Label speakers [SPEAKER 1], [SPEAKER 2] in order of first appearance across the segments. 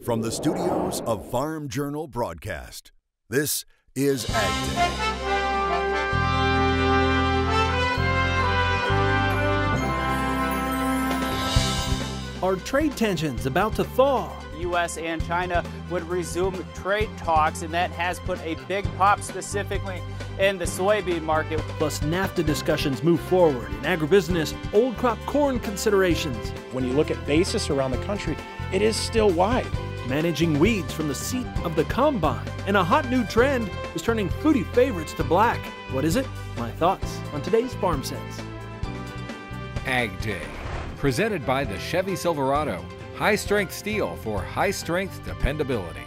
[SPEAKER 1] From the studios of Farm Journal Broadcast, this is AgDay.
[SPEAKER 2] Are trade tensions about to thaw?
[SPEAKER 3] The U.S. and China would resume trade talks, and that has put a big pop specifically in the soybean market.
[SPEAKER 2] Plus, NAFTA discussions move forward. In agribusiness, old crop corn considerations.
[SPEAKER 4] When you look at basis around the country, it is still wide.
[SPEAKER 2] Managing weeds from the seat of the combine. And a hot new trend is turning foodie favorites to black. What is it? My thoughts on today's Farm Sense.
[SPEAKER 5] AgDay, presented by the Chevy Silverado. High-strength steel for high-strength dependability.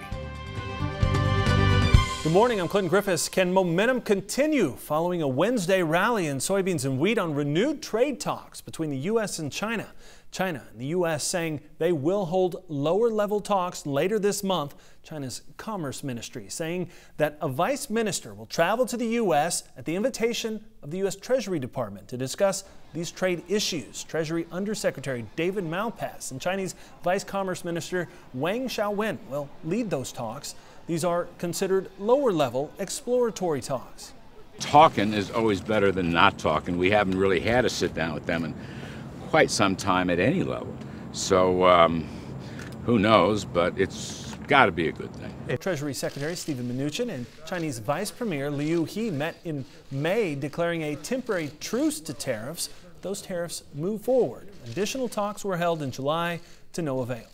[SPEAKER 2] Good morning, I'm Clinton Griffiths. Can momentum continue following a Wednesday rally in soybeans and wheat on renewed trade talks between the U.S. and China? China and the U.S. saying they will hold lower-level talks later this month. China's Commerce Ministry saying that a vice minister will travel to the U.S. at the invitation of the U.S. Treasury Department to discuss these trade issues. Treasury Undersecretary David Malpass and Chinese Vice Commerce Minister Wang Xiaowen will lead those talks. These are considered lower-level exploratory talks.
[SPEAKER 6] Talking is always better than not talking. We haven't really had a sit-down with them in quite some time at any level. So who knows, but it's got to be a good thing.
[SPEAKER 2] Treasury Secretary Steven Mnuchin and Chinese Vice Premier Liu He met in May declaring a temporary truce to tariffs. Those tariffs move forward. Additional talks were held in July to no avail.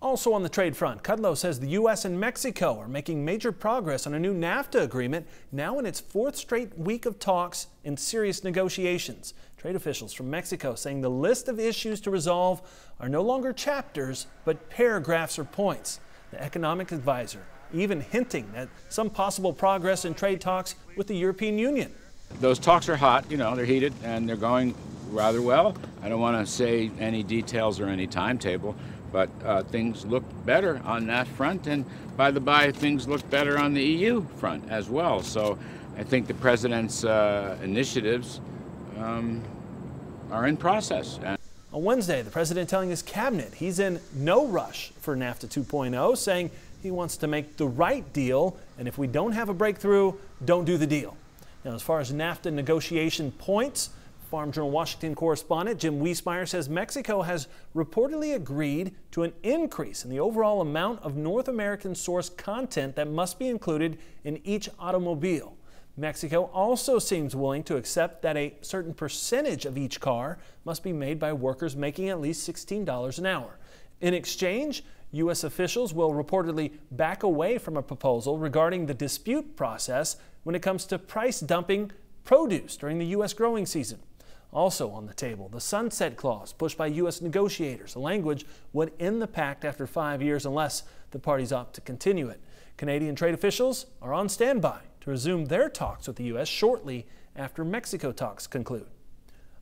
[SPEAKER 2] Also on the trade front, Kudlow says the U.S. and Mexico are making major progress on a new NAFTA agreement, now in its fourth straight week of talks and serious negotiations. Trade officials from Mexico saying the list of issues to resolve are no longer chapters, but paragraphs or points. The economic advisor even hinting at some possible progress in trade talks with the European Union.
[SPEAKER 6] Those talks are hot, they're heated, and they're going rather well. I don't want to say any details or any timetable, but things look better on that front, and by the by, things look better on the EU front as well. So I think the president's initiatives are in process.
[SPEAKER 2] On Wednesday, the president telling his cabinet he's in no rush for NAFTA 2.0, saying he wants to make the right deal, and if we don't have a breakthrough, don't do the deal. Now, as far as NAFTA negotiation points, Farm Journal Washington correspondent Jim Wiesmeyer says Mexico has reportedly agreed to an increase in the overall amount of North American source content that must be included in each automobile. Mexico also seems willing to accept that a certain percentage of each car must be made by workers making at least $16 an hour. In exchange, U.S. officials will reportedly back away from a proposal regarding the dispute process when it comes to price dumping produce during the U.S. growing season. Also on the table, the sunset clause pushed by U.S. negotiators. The language would end the pact after 5 years unless the parties opt to continue it. Canadian trade officials are on standby to resume their talks with the U.S. shortly after Mexico talks conclude.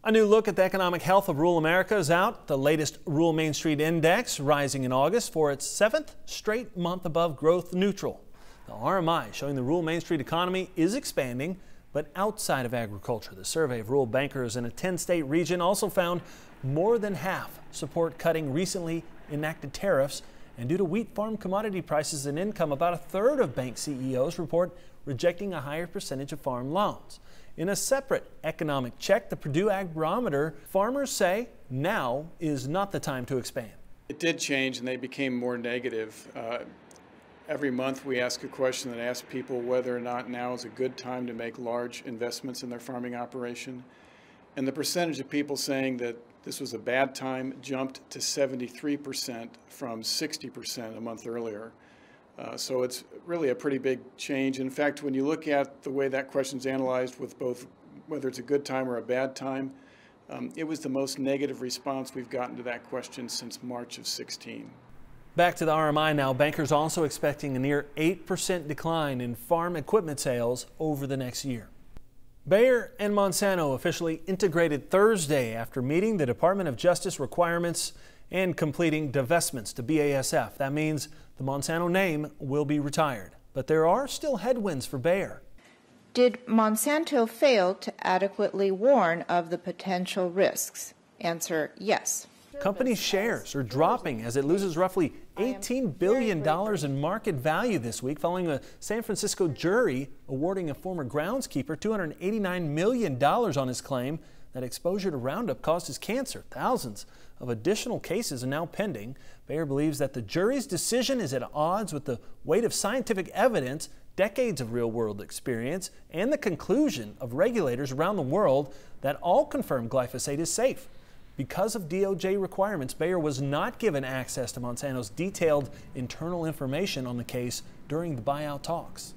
[SPEAKER 2] A new look at the economic health of rural America is out. The latest Rural Main Street Index rising in August for its 7th straight month above growth neutral. The RMI showing the rural Main Street economy is expanding, but outside of agriculture. The survey of rural bankers in a 10-state region also found more than half support cutting recently enacted tariffs. And due to wheat farm commodity prices and income, about a third of bank CEOs report rejecting a higher percentage of farm loans. In a separate economic check, the Purdue Ag Barometer, farmers say now is not the time to expand.
[SPEAKER 7] It did change and they became more negative. Every month we ask a question that asks people whether or not now is a good time to make large investments in their farming operation. And the percentage of people saying that this was a bad time jumped to 73% from 60% a month earlier. So it's really a pretty big change. In fact, when you look at the way that question's analyzed with both whether it's a good time or a bad time, it was the most negative response we've gotten to that question since March of 16.
[SPEAKER 2] Back to the RMI now. Bankers also expecting a near 8% decline in farm equipment sales over the next year. Bayer and Monsanto officially integrated Thursday after meeting the Department of Justice requirements and completing divestments to BASF. That means the Monsanto name will be retired. But there are still headwinds for Bayer.
[SPEAKER 8] Did Monsanto fail to adequately warn of the potential risks? Answer, yes.
[SPEAKER 2] Company shares are dropping as it loses roughly $18 billion in market value this week following a San Francisco jury awarding a former groundskeeper $289 million on his claim that exposure to Roundup caused his cancer. Thousands of additional cases are now pending. Bayer believes that the jury's decision is at odds with the weight of scientific evidence, decades of real-world experience, and the conclusion of regulators around the world that all confirm glyphosate is safe. Because of DOJ requirements, Bayer was not given access to Monsanto's detailed internal information on the case during the buyout talks.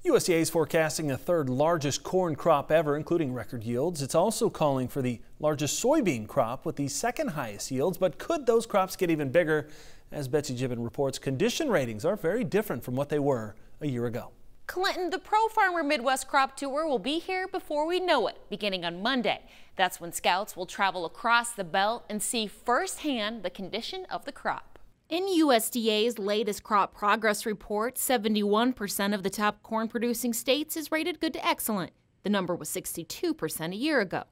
[SPEAKER 2] USDA is forecasting the third largest corn crop ever, including record yields. It's also calling for the largest soybean crop with the second highest yields. But could those crops get even bigger? As Betsy Gibbon reports, condition ratings are very different from what they were a year ago.
[SPEAKER 9] Clinton, the Pro Farmer Midwest Crop Tour will be here before we know it, beginning on Monday. That's when scouts will travel across the belt and see firsthand the condition of the crop. In USDA's latest crop progress report, 71% of the top corn-producing states is rated good to excellent. The number was 62% a year ago.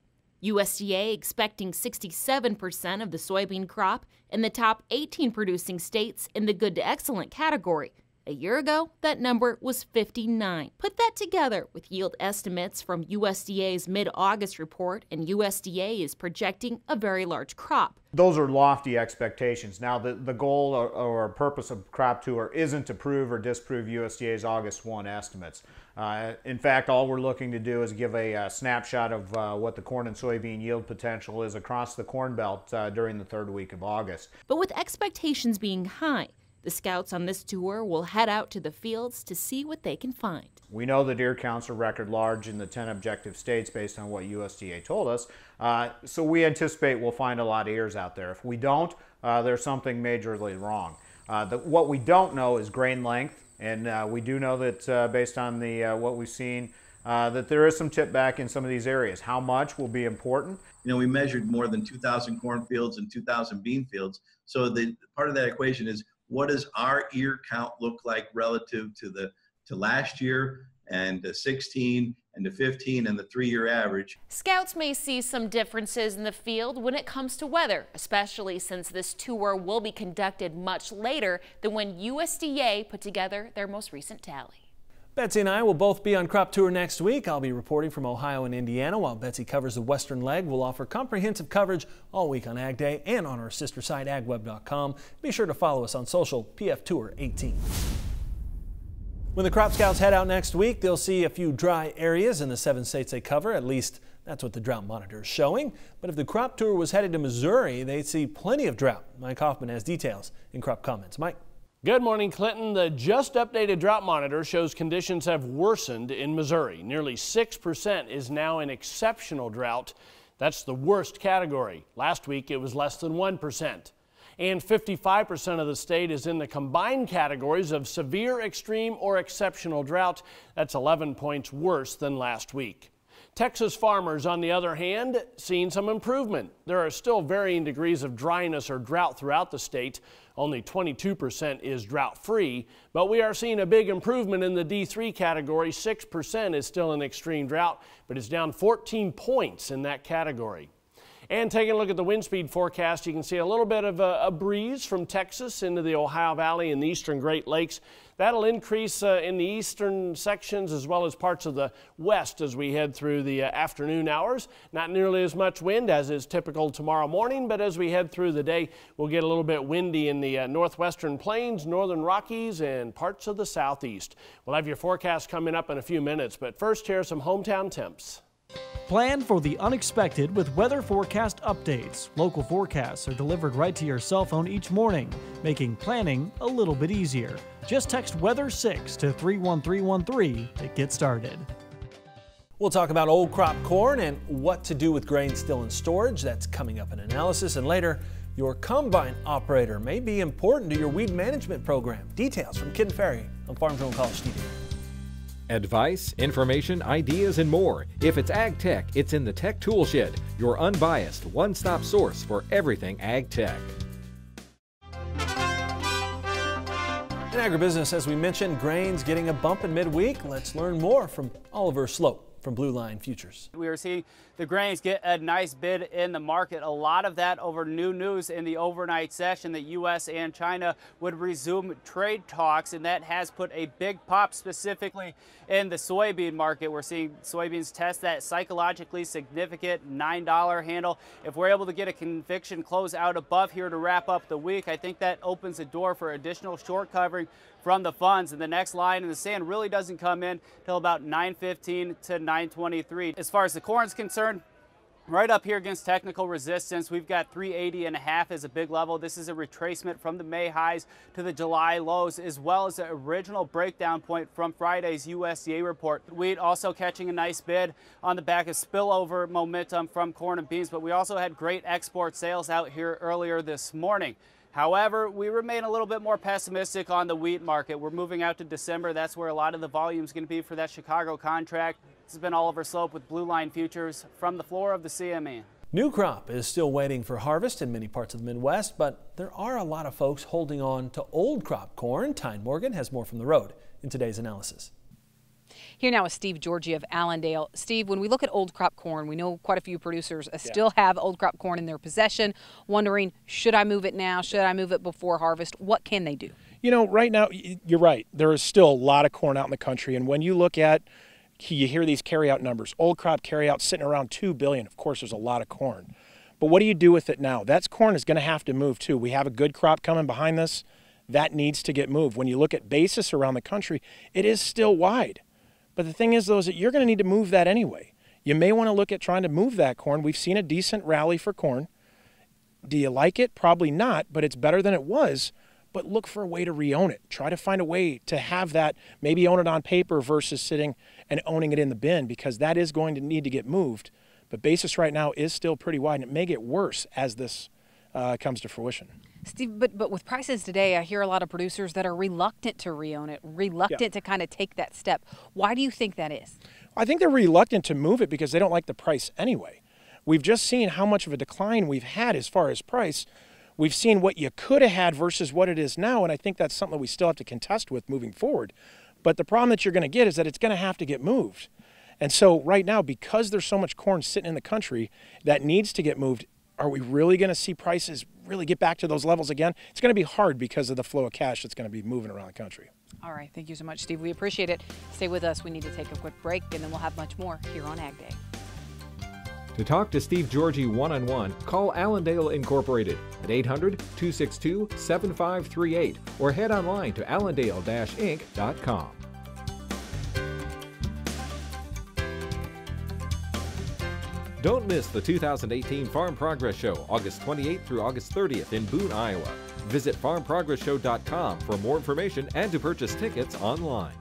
[SPEAKER 9] USDA expecting 67% of the soybean crop in the top 18 producing states in the good to excellent category. A year ago, that number was 59. Put that together with yield estimates from USDA's mid-August report, and USDA is projecting a very large crop.
[SPEAKER 10] Those are lofty expectations. Now, the goal or purpose of Crop Tour isn't to prove or disprove USDA's August 1 estimates. In fact, all we're looking to do is give a snapshot of what the corn and soybean yield potential is across the Corn Belt during the third week of August.
[SPEAKER 9] But with expectations being high, the scouts on this tour will head out to the fields to see what they can find.
[SPEAKER 10] We know the deer counts are record large in the 10 objective states based on what USDA told us, so we anticipate we'll find a lot of ears out there. If we don't, there's something majorly wrong. What we don't know is grain length, and we do know that based on what we've seen, that there is some tip back in some of these areas. How much will be important?
[SPEAKER 11] You know, we measured more than 2,000 cornfields and 2,000 bean fields, so the part of that equation is, what does our ear count look like relative to last year and to 16 and to 15 and the 3-year average?
[SPEAKER 9] Scouts may see some differences in the field when it comes to weather, especially since this tour will be conducted much later than when USDA put together their most recent tally.
[SPEAKER 2] Betsy and I will both be on Crop Tour next week. I'll be reporting from Ohio and Indiana while Betsy covers the western leg. We'll offer comprehensive coverage all week on Ag Day and on our sister site, agweb.com. Be sure to follow us on social, PF Tour 18. When the Crop Scouts head out next week, they'll see a few dry areas in the 7 states they cover. At least that's what the drought monitor is showing. But if the Crop Tour was headed to Missouri, they'd see plenty of drought. Mike Hoffman has details in Crop Comments. Mike.
[SPEAKER 12] Good morning, Clinton. The just updated drought monitor shows conditions have worsened in Missouri. Nearly 6% is now in exceptional drought. That's the worst category. Last week it was less than 1%. And 55% of the state is in the combined categories of severe, extreme, or exceptional drought. That's 11 points worse than last week. Texas farmers, on the other hand, seeing some improvement. There are still varying degrees of dryness or drought throughout the state. Only 22% is drought-free, but we are seeing a big improvement in the D3 category. 6% is still in extreme drought, but it's down 14 points in that category. And taking a look at the wind speed forecast, you can see a little bit of a breeze from Texas into the Ohio Valley and the eastern Great Lakes. That'll increase in the eastern sections as well as parts of the west as we head through the afternoon hours. Not nearly as much wind as is typical tomorrow morning, but as we head through the day, we'll get a little bit windy in the northwestern plains, northern Rockies, and parts of the southeast. We'll have your forecast coming up in a few minutes, but first, here are some hometown temps.
[SPEAKER 13] Plan for the unexpected with weather forecast updates. Local forecasts are delivered right to your cell phone each morning, making planning a little bit easier. Just text Weather 6 to 31313 to get started.
[SPEAKER 2] We'll talk about old crop corn and what to do with grain still in storage. That's coming up in analysis. And later, your combine operator may be important to your weed management program. Details from Kid and Ferry on Farm Journal College TV.
[SPEAKER 5] Advice, information, ideas, and more. If it's ag tech, it's in the Tech Tool Shed, your unbiased one-stop source for everything ag tech.
[SPEAKER 2] In agribusiness, as we mentioned, grains getting a bump in midweek. Let's learn more from Oliver Slope. from Blue Line Futures.
[SPEAKER 3] We are seeing the grains get a nice bid in the market. A lot of that over new news in the overnight session that U.S. and China would resume trade talks, and that has put a big pop specifically in the soybean market. We're seeing soybeans test that psychologically significant $9 handle. If we're able to get a conviction close out above here to wrap up the week, I think that opens the door for additional short covering from the funds, and the next line in the sand really doesn't come in till about 9:15 to 9:23. As far as the corn is concerned, right up here against technical resistance, we've got 380.5 as a big level. This is a retracement from the May highs to the July lows, as well as the original breakdown point from Friday's USDA report. Wheat also catching a nice bid on the back of spillover momentum from corn and beans, but we also had great export sales out here earlier this morning. However, we remain a little bit more pessimistic on the wheat market. We're moving out to December. That's where a lot of the volume is going to be for that Chicago contract. This has been Oliver Slope with Blue Line Futures from the floor of the CME.
[SPEAKER 2] New crop is still waiting for harvest in many parts of the Midwest, but there are a lot of folks holding on to old crop corn. Tyne Morgan has more from the road in today's analysis.
[SPEAKER 14] Here now is Steve Georgie of Allendale. Steve, when we look at old crop corn, we know quite a few producers still have old crop corn in their possession, wondering, should I move it now? Should I move it before harvest? What can they do?
[SPEAKER 4] You know, right now, you're right. There is still a lot of corn out in the country. And when you look at, you hear these carryout numbers, old crop carryout sitting around 2 billion. Of course, there's a lot of corn. But what do you do with it now? That corn is going to have to move too. We have a good crop coming behind this. That needs to get moved. When you look at basis around the country, it is still wide. But the thing is, though, is that you're going to need to move that anyway. You may want to look at trying to move that corn. We've seen a decent rally for corn. Do you like it? Probably not, but it's better than it was. But look for a way to re-own it. Try to find a way to have that, maybe own it on paper versus sitting and owning it in the bin, because that is going to need to get moved. But basis right now is still pretty wide, and it may get worse as this comes to fruition.
[SPEAKER 14] Steve, but with prices today, I hear a lot of producers that are reluctant to re-own it, reluctant to kind of take that step. Why do you think that is?
[SPEAKER 4] I think they're reluctant to move it because they don't like the price anyway. We've just seen how much of a decline we've had as far as price. We've seen what you could have had versus what it is now, and I think that's something we still have to contest with moving forward. But the problem that you're going to get is that it's going to have to get moved. And so right now, because there's so much corn sitting in the country that needs to get moved, are we really going to see prices really get back to those levels again? It's going to be hard because of the flow of cash that's going to be moving around the country.
[SPEAKER 14] All right. Thank you so much, Steve. We appreciate it. Stay with us. We need to take a quick break, and then we'll have much more here on Ag Day.
[SPEAKER 5] To talk to Steve Georgie one-on-one, call Allendale Incorporated at 800-262-7538 or head online to allendale-inc.com. Don't miss the 2018 Farm Progress Show, August 28th through August 30th in Boone, Iowa. Visit farmprogressshow.com for more information and to purchase tickets online.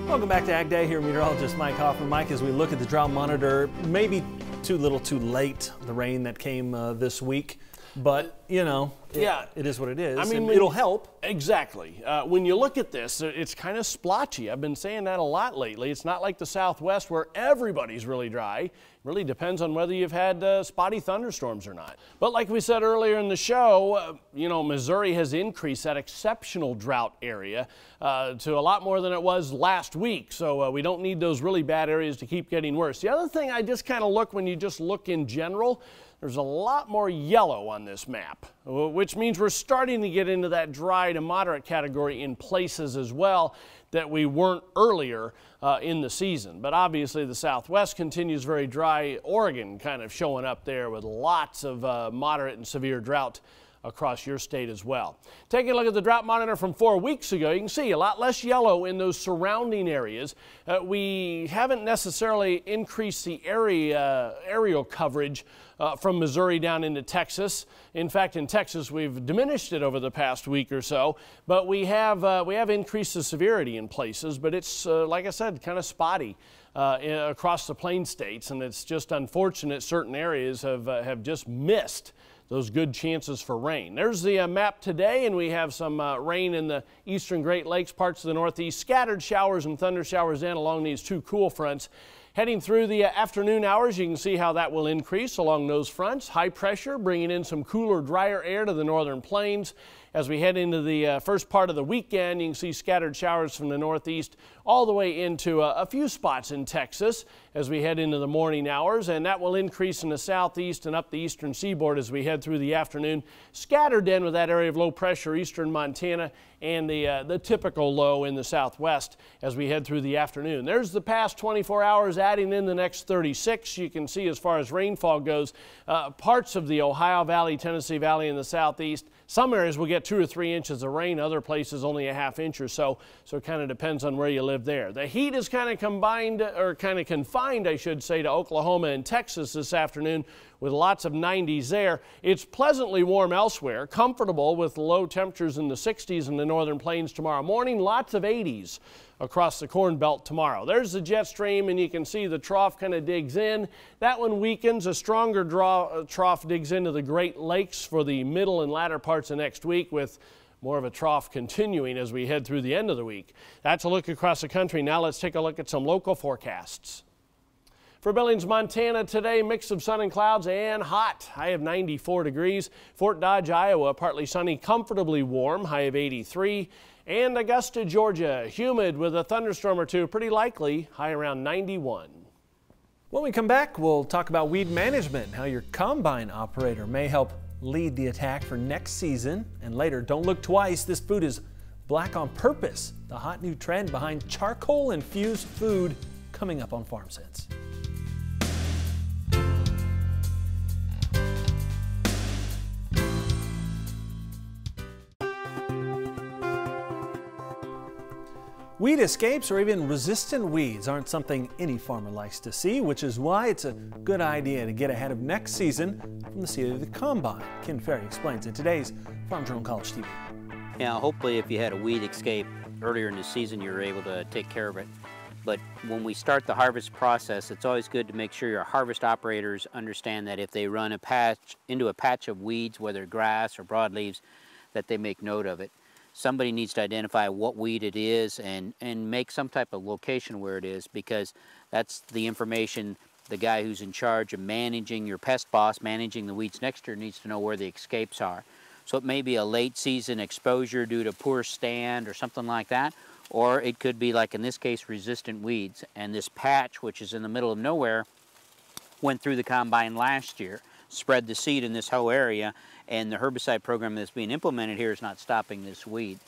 [SPEAKER 2] Welcome back to Ag Day. Here, meteorologist Mike Hoffman. Mike, as we look at the drought monitor, maybe too little too late, the rain that came this week. But, you know, it is what it is.
[SPEAKER 12] I mean,
[SPEAKER 2] it'll help.
[SPEAKER 12] Exactly. When you look at this, it's kind of splotchy. I've been saying that a lot lately. It's not like the Southwest where everybody's really dry. It really depends on whether you've had spotty thunderstorms or not. But like we said earlier in the show, you know, Missouri has increased that exceptional drought area to a lot more than it was last week. So we don't need those really bad areas to keep getting worse. The other thing I just kind of look when you just look in general, there's a lot more yellow on this map, which means we're starting to get into that dry to moderate category in places as well that we weren't earlier in the season. But obviously the Southwest continues very dry. Oregon kind of showing up there with lots of moderate and severe drought across your state as well. Taking a look at the drought monitor from 4 weeks ago, you can see a lot less yellow in those surrounding areas. We haven't necessarily increased the aerial coverage from Missouri down into Texas. In fact, in Texas, we've diminished it over the past week or so, but we have increased the severity in places, but it's, like I said, kind of spotty across the plain states, and it's just unfortunate certain areas have just missed those good chances for rain. There's the map today, and we have some rain in the eastern Great Lakes, parts of the Northeast, scattered showers and thunder showers in along these two cool fronts Heading through the afternoon hours, you can see how that will increase along those fronts. High pressure bringing in some cooler, drier air to the northern plains. As we head into the first part of the weekend, you can see scattered showers from the northeast all the way into a few spots in Texas as we head into the morning hours, and that will increase in the southeast and up the eastern seaboard as we head through the afternoon. Scattered in with that area of low pressure, eastern Montana, and the typical low in the southwest as we head through the afternoon. There's the past 24 hours adding in the next 36. You can see as far as rainfall goes, parts of the Ohio Valley, Tennessee Valley in the southeast. Some areas will get 2 or 3 inches of rain, other places only a half inch or so. So it kind of depends on where you live there. The heat is kind of confined, I should say, to Oklahoma and Texas this afternoon with lots of 90s there. It's pleasantly warm elsewhere, comfortable with low temperatures in the 60s in the northern plains tomorrow morning, lots of 80s across the Corn Belt tomorrow. There's the jet stream, and you can see the trough kind of digs in. That one weakens. A stronger trough digs into the Great Lakes for the middle and latter parts of next week, with more of a trough continuing as we head through the end of the week. That's a look across the country. Now let's take a look at some local forecasts. For Billings, Montana today, mix of sun and clouds and hot. High of 94 degrees. Fort Dodge, Iowa, partly sunny, comfortably warm, high of 83. And Augusta, Georgia, humid with a thunderstorm or two, pretty likely, high around 91.
[SPEAKER 2] When we come back, we'll talk about weed management, how your combine operator may help lead the attack for next season. And later, don't look twice, this food is black on purpose. The hot new trend behind charcoal-infused food coming up on Farm Sense. Weed escapes or even resistant weeds aren't something any farmer likes to see, which is why it's a good idea to get ahead of next season from the seat of the combine. Ken Ferry explains in today's Farm Journal College TV.
[SPEAKER 15] Now, hopefully if you had a weed escape earlier in the season, you were able to take care of it. But when we start the harvest process, it's always good to make sure your harvest operators understand that if they run into a patch of weeds, whether grass or broadleaves, that they make note of it. Somebody needs to identify what weed it is and make some type of location where it is, because that's the information the guy who's in charge of managing your pest boss, managing the weeds next year, needs to know where the escapes are. So it may be a late season exposure due to poor stand or something like that, or it could be, like in this case, resistant weeds. And this patch, which is in the middle of nowhere, went through the combine last year, spread the seed in this whole area, and the herbicide program that's being implemented here is not stopping this weed.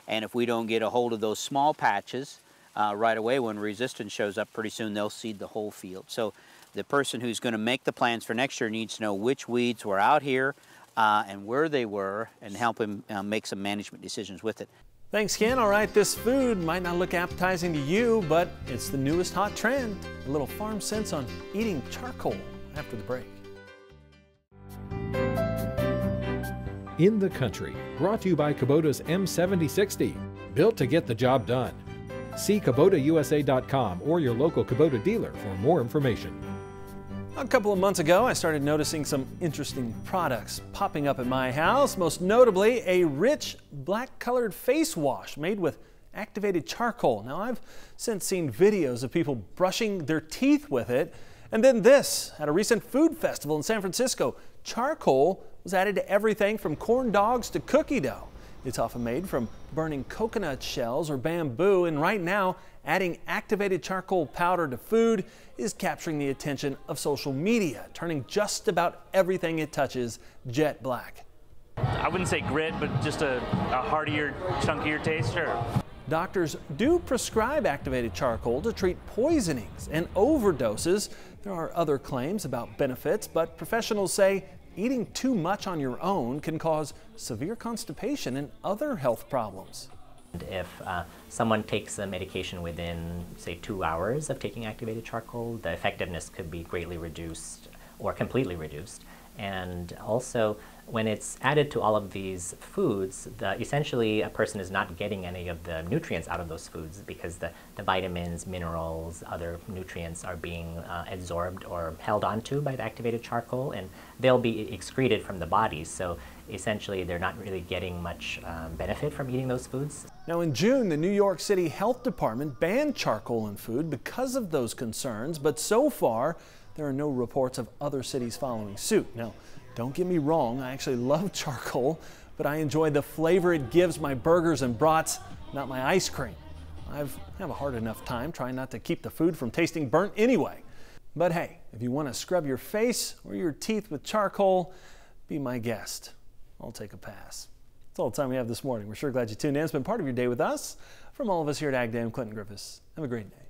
[SPEAKER 15] And if we don't get a hold of those small patches right away, when resistance shows up pretty soon, they'll seed the whole field. So the person who's going to make the plans for next year needs to know which weeds were out here and where they were, and help him make some management decisions with it.
[SPEAKER 2] Thanks, Ken. All right, this food might not look appetizing to you, but it's the newest hot trend. A little farm sense on eating charcoal after the break.
[SPEAKER 5] In the Country, brought to you by Kubota's M7060, built to get the job done. See KubotaUSA.com or your local Kubota dealer for more information.
[SPEAKER 2] A couple of months ago, I started noticing some interesting products popping up at my house, most notably a rich black-colored face wash made with activated charcoal. Now, I've since seen videos of people brushing their teeth with it. And then this, at a recent food festival in San Francisco, charcoal was added to everything from corn dogs to cookie dough. It's often made from burning coconut shells or bamboo, and right now, adding activated charcoal powder to food is capturing the attention of social media, turning just about everything it touches jet black.
[SPEAKER 16] I wouldn't say grit, but just a heartier, chunkier taste, sure.
[SPEAKER 2] Doctors do prescribe activated charcoal to treat poisonings and overdoses. There are other claims about benefits, but professionals say eating too much on your own can cause severe constipation and other health problems.
[SPEAKER 17] If someone takes a medication within, say, 2 hours of taking activated charcoal, the effectiveness could be greatly reduced or completely reduced. And also, when it's added to all of these foods, essentially a person is not getting any of the nutrients out of those foods, because the vitamins, minerals, other nutrients are being absorbed or held onto by the activated charcoal, and they'll be excreted from the body. So essentially they're not really getting much benefit from eating those foods.
[SPEAKER 2] Now in June, the New York City Health Department banned charcoal in food because of those concerns, but so far there are no reports of other cities following suit. Now, don't get me wrong, I actually love charcoal, but I enjoy the flavor it gives my burgers and brats, not my ice cream. I have a hard enough time trying not to keep the food from tasting burnt anyway. But hey, if you want to scrub your face or your teeth with charcoal, be my guest. I'll take a pass. That's all the time we have this morning. We're sure glad you tuned in. It's been part of your day with us. From all of us here at AgDay, I'm Clinton Griffiths. Have a great day.